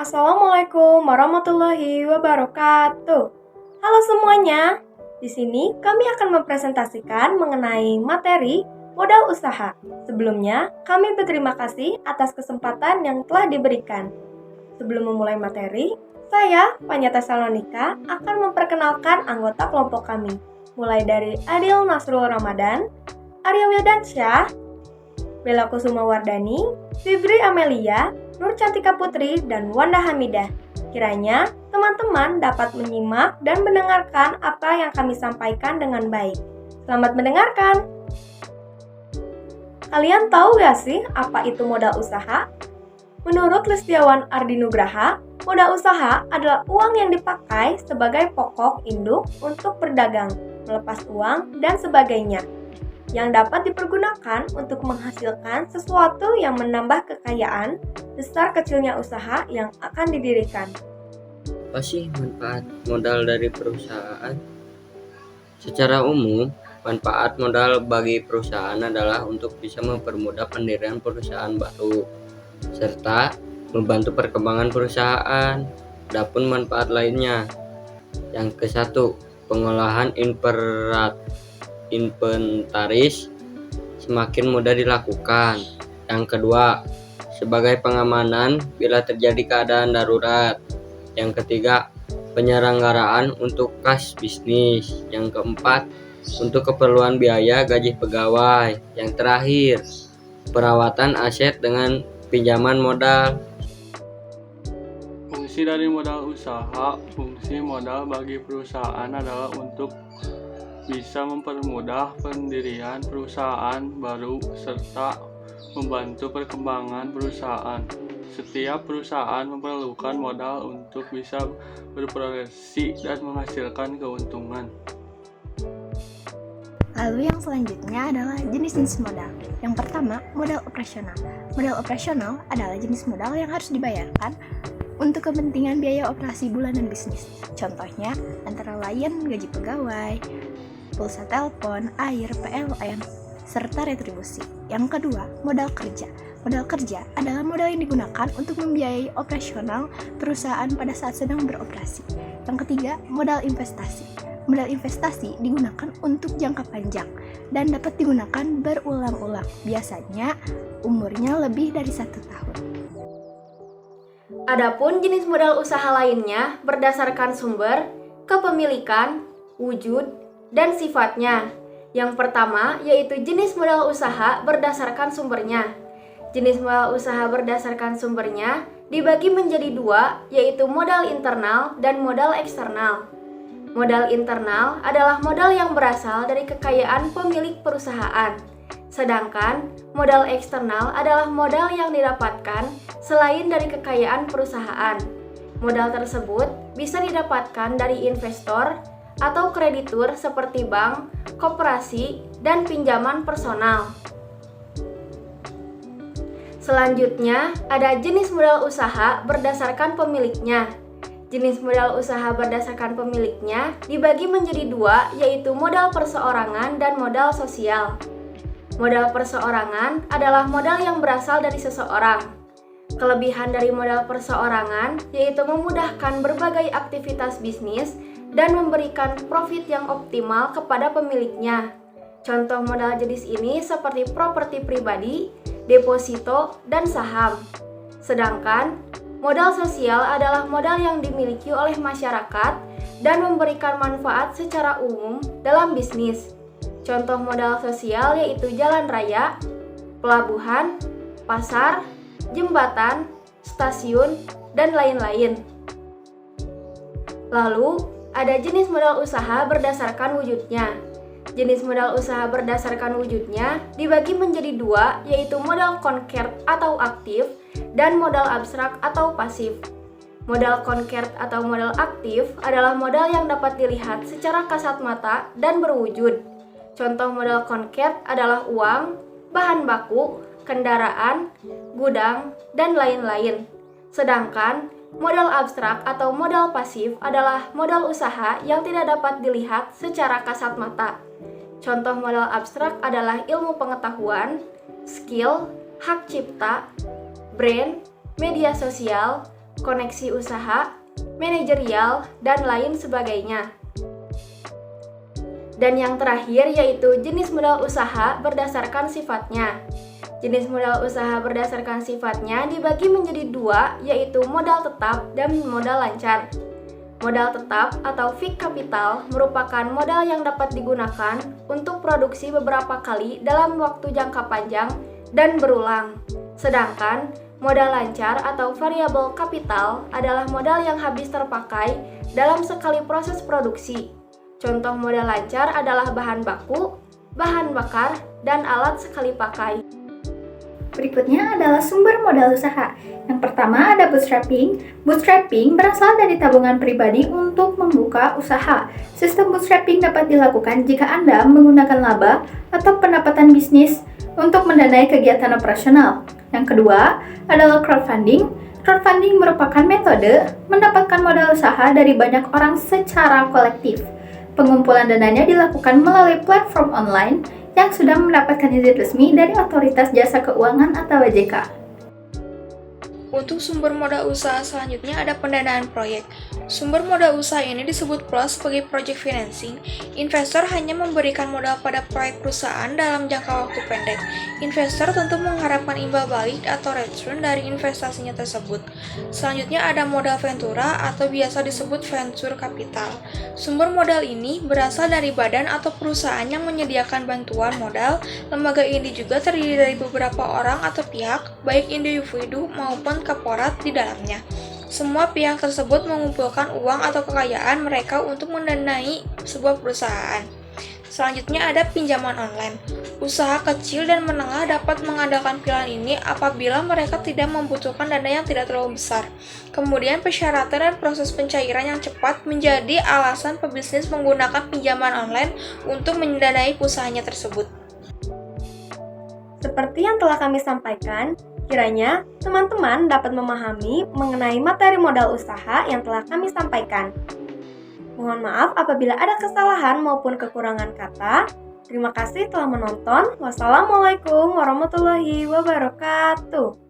Assalamualaikum warahmatullahi wabarakatuh. Halo semuanya, di sini kami akan mempresentasikan mengenai materi modal usaha. Sebelumnya, kami berterima kasih atas kesempatan yang telah diberikan. Sebelum memulai materi, saya, Panyata Salonika, akan memperkenalkan anggota kelompok kami, mulai dari Adil Nasrul Ramadan, Arya Wildansyah, Bella Kusuma Wardani, Fibri Amelia, Nur Cantika Putri, dan Wanda Hamidah. Kiranya teman-teman dapat menyimak dan mendengarkan apa yang kami sampaikan dengan baik. Selamat mendengarkan! Kalian tahu gak sih apa itu modal usaha? Menurut Listiawan Ardi Nugraha, modal usaha adalah uang yang dipakai sebagai pokok induk untuk berdagang, melepas uang, dan sebagainya, yang dapat dipergunakan untuk menghasilkan sesuatu yang menambah kekayaan besar kecilnya usaha yang akan didirikan. Apa sih manfaat modal dari perusahaan? Secara umum, manfaat modal bagi perusahaan adalah untuk bisa mempermudah pendirian perusahaan baru, serta membantu perkembangan perusahaan. Adapun manfaat lainnya, yang ke-1, pengolahan inventaris semakin mudah dilakukan. Yang kedua, sebagai pengamanan bila terjadi keadaan darurat. Yang ketiga, penyelenggaraan untuk kas bisnis. Yang keempat, untuk keperluan biaya gaji pegawai. Yang terakhir, perawatan aset dengan pinjaman modal. Fungsi dari modal usaha, fungsi modal bagi perusahaan adalah untuk bisa mempermudah pendirian perusahaan baru serta membantu perkembangan perusahaan. Setiap perusahaan memerlukan modal untuk bisa berprogresi dan menghasilkan keuntungan. Lalu yang selanjutnya adalah jenis-jenis modal. Yang pertama, modal operasional. Modal operasional adalah jenis modal yang harus dibayarkan untuk kepentingan biaya operasi bulanan bisnis. Contohnya antara lain gaji pegawai, pulsa telepon, air, PLN, serta retribusi. Yang kedua, modal kerja. Modal kerja adalah modal yang digunakan untuk membiayai operasional perusahaan pada saat sedang beroperasi. Yang ketiga, modal investasi. Modal investasi digunakan untuk jangka panjang dan dapat digunakan berulang-ulang. Biasanya umurnya lebih dari 1 tahun. Adapun jenis modal usaha lainnya berdasarkan sumber, kepemilikan, wujud, dan sifatnya. Yang pertama yaitu jenis modal usaha berdasarkan sumbernya. Jenis modal usaha berdasarkan sumbernya dibagi menjadi 2, yaitu modal internal dan modal eksternal. Modal internal adalah modal yang berasal dari kekayaan pemilik perusahaan. Sedangkan modal eksternal adalah modal yang didapatkan selain dari kekayaan perusahaan. Modal tersebut bisa didapatkan dari investor atau kreditur seperti bank, koperasi, dan pinjaman personal. Selanjutnya, ada jenis modal usaha berdasarkan pemiliknya. Jenis modal usaha berdasarkan pemiliknya dibagi menjadi 2, yaitu modal perseorangan dan modal sosial. Modal perseorangan adalah modal yang berasal dari seseorang. Kelebihan dari modal perseorangan yaitu memudahkan berbagai aktivitas bisnis dan memberikan profit yang optimal kepada pemiliknya. Contoh modal jenis ini seperti properti pribadi, deposito, dan saham. Sedangkan modal sosial adalah modal yang dimiliki oleh masyarakat dan memberikan manfaat secara umum dalam bisnis. Contoh modal sosial yaitu jalan raya, pelabuhan, pasar, jembatan, stasiun, dan lain-lain. Lalu, ada jenis modal usaha berdasarkan wujudnya. Jenis modal usaha berdasarkan wujudnya dibagi menjadi 2, yaitu modal konkret atau aktif dan modal abstrak atau pasif. Modal konkret atau modal aktif adalah modal yang dapat dilihat secara kasat mata dan berwujud. Contoh modal konkret adalah uang, bahan baku, kendaraan, gudang, dan lain-lain. Sedangkan modal abstrak atau modal pasif adalah modal usaha yang tidak dapat dilihat secara kasat mata. Contoh modal abstrak adalah ilmu pengetahuan, skill, hak cipta, brand, media sosial, koneksi usaha, manajerial, dan lain sebagainya. Dan yang terakhir yaitu jenis modal usaha berdasarkan sifatnya. Jenis modal usaha berdasarkan sifatnya dibagi menjadi dua, yaitu modal tetap dan modal lancar. Modal tetap atau fixed capital merupakan modal yang dapat digunakan untuk produksi beberapa kali dalam waktu jangka panjang dan berulang. Sedangkan modal lancar atau variable capital adalah modal yang habis terpakai dalam sekali proses produksi. Contoh modal lancar adalah bahan baku, bahan bakar, dan alat sekali pakai. Berikutnya adalah sumber modal usaha. Yang pertama ada bootstrapping. Bootstrapping berasal dari tabungan pribadi untuk membuka usaha. Sistem bootstrapping dapat dilakukan jika Anda menggunakan laba atau pendapatan bisnis untuk mendanai kegiatan operasional. Yang kedua adalah crowdfunding. Crowdfunding merupakan metode mendapatkan modal usaha dari banyak orang secara kolektif. Pengumpulan dananya dilakukan melalui platform online yang sudah mendapatkan izin resmi dari Otoritas Jasa Keuangan atau OJK. Untuk sumber modal usaha selanjutnya ada pendanaan proyek. Sumber modal usaha ini disebut pula sebagai project financing. Investor hanya memberikan modal pada proyek perusahaan dalam jangka waktu pendek. Investor tentu mengharapkan imbal balik atau return dari investasinya tersebut. Selanjutnya ada modal ventura atau biasa disebut venture capital. Sumber modal ini berasal dari badan atau perusahaan yang menyediakan bantuan modal. Lembaga ini juga terdiri dari beberapa orang atau pihak, baik individu maupun korporat di dalamnya. Semua pihak tersebut mengumpulkan uang atau kekayaan mereka untuk mendanai sebuah perusahaan. Selanjutnya ada pinjaman online. Usaha kecil dan menengah dapat mengandalkan pilihan ini apabila mereka tidak membutuhkan dana yang tidak terlalu besar. Kemudian persyaratan dan proses pencairan yang cepat menjadi alasan pebisnis menggunakan pinjaman online untuk mendanai usahanya tersebut. Seperti yang telah kami sampaikan, kiranya teman-teman dapat memahami mengenai materi modal usaha yang telah kami sampaikan. Mohon maaf apabila ada kesalahan maupun kekurangan kata. Terima kasih telah menonton. Wassalamualaikum warahmatullahi wabarakatuh.